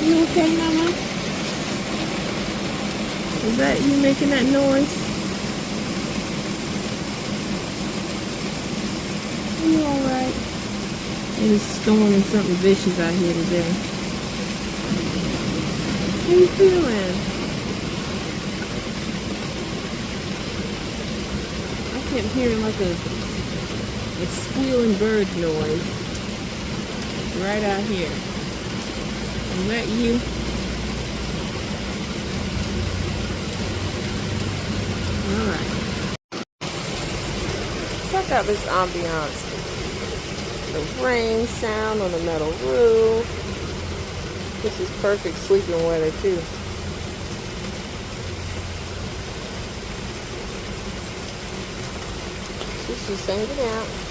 You okay, Mama? Is that you making that noise? You alright? It is storming something vicious out here today. How you feeling? I kept hearing like a squealing bird noise right out here. Is that you? Alright. Check out this ambiance. The rain sound on the metal roof. This is perfect sleeping weather too. She's just hanging out.